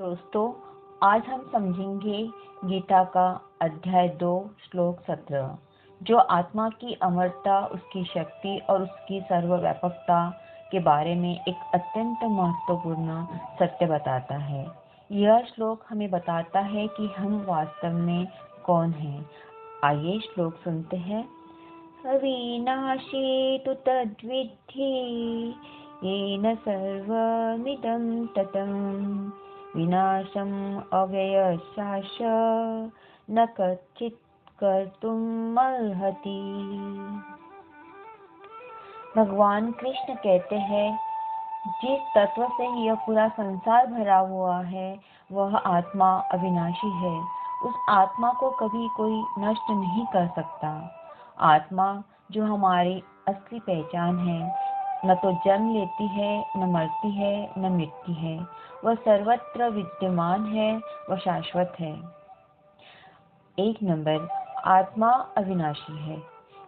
दोस्तों, आज हम समझेंगे गीता का अध्याय 2 श्लोक 17, जो आत्मा की अमरता, उसकी शक्ति और उसकी सर्वव्यापकता के बारे में एक अत्यंत महत्वपूर्ण सत्य बताता है। यह श्लोक हमें बताता है कि हम वास्तव में कौन हैं। आइए श्लोक सुनते हैं। अविनाशी तु तद्विद्धि येन सर्वमिदं ततं विनाशम् अव्ययशाश्च न कच्चित् कर्तुम् अर्हति। भगवान कृष्ण कहते हैं, जिस तत्व से यह पूरा संसार भरा हुआ है वह आत्मा अविनाशी है। उस आत्मा को कभी कोई नष्ट नहीं कर सकता। आत्मा जो हमारी असली पहचान है, न तो जन्म लेती है, न मरती है, न मिटती है। वह सर्वत्र विद्यमान है, वह शाश्वत है। 1 नंबर, आत्मा अविनाशी है।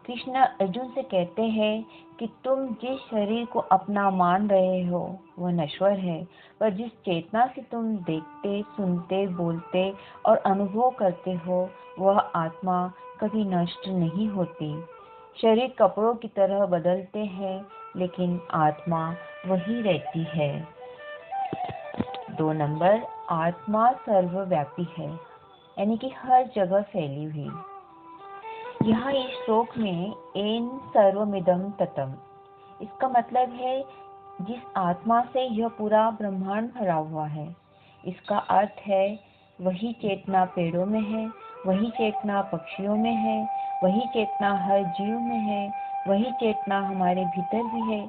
कृष्ण अर्जुन से कहते हैं कि तुम जिस शरीर को अपना मान रहे हो वह नश्वर है, पर जिस चेतना से तुम देखते, सुनते, बोलते और अनुभव करते हो वह आत्मा कभी नष्ट नहीं होती। शरीर कपड़ों की तरह बदलते हैं, लेकिन आत्मा वही रहती है। 2 नंबर, आत्मा सर्वव्यापी है, यानी कि हर जगह फैली हुई। यहाँ इस श्लोक में एन सर्वमिदं ततम, इसका मतलब है जिस आत्मा से यह पूरा ब्रह्मांड भरा हुआ है। इसका अर्थ है वही चेतना पेड़ों में है, वही चेतना पक्षियों में है, वही चेतना हर जीव में है, वही चेतना हमारे भीतर भी है।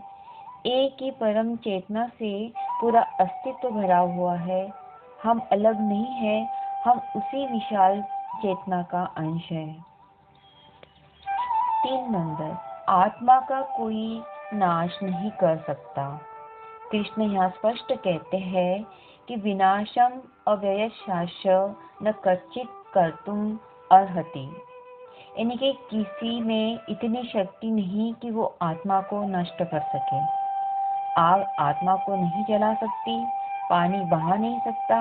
एक ही परम चेतना से पूरा अस्तित्व भरा हुआ है। हम अलग नहीं हैं, हम उसी विशाल चेतना का अंश है। 3 नंबर, आत्मा का कोई नाश नहीं कर सकता। कृष्ण यहाँ स्पष्ट कहते हैं कि विनाशम अव्ययशाश्च न कच्चित् कर्तुम् अर्हति, यानी कि किसी में इतनी शक्ति नहीं कि वो आत्मा को नष्ट कर सके। आग आत्मा को नहीं जला सकती, पानी बहा नहीं सकता,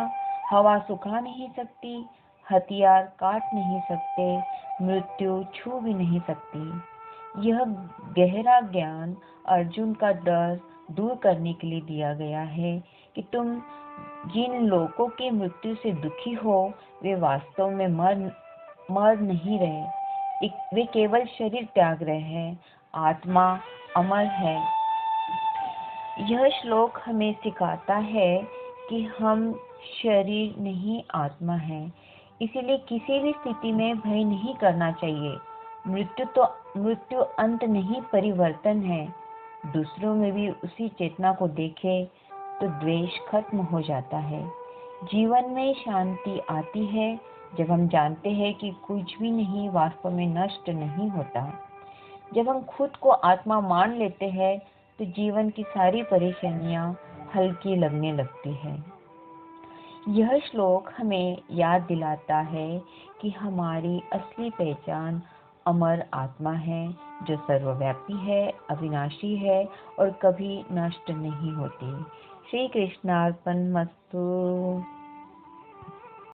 हवा सुखा नहीं सकती, हथियार काट नहीं सकते, मृत्यु छू भी नहीं सकती। यह गहरा ज्ञान अर्जुन का डर दूर करने के लिए दिया गया है कि तुम जिन लोगों की मृत्यु से दुखी हो वे वास्तव में मर नहीं रहे, वे केवल शरीर त्याग रहे हैं। आत्मा अमर है। यह श्लोक हमें सिखाता है कि हम शरीर नहीं आत्मा है, इसीलिए किसी भी स्थिति में भय नहीं करना चाहिए। मृत्यु अंत नहीं, परिवर्तन है। दूसरों में भी उसी चेतना को देखें तो द्वेष खत्म हो जाता है। जीवन में शांति आती है जब हम जानते हैं कि कुछ भी नहीं वास्तव में नष्ट नहीं होता। जब हम खुद को आत्मा मान लेते हैं तो जीवन की सारी परेशानियां हल्की लगने लगती है। यह श्लोक हमें याद दिलाता है कि हमारी असली पहचान अमर आत्मा है, जो सर्वव्यापी है, अविनाशी है और कभी नष्ट नहीं होती। श्री कृष्णार्पणमस्तु।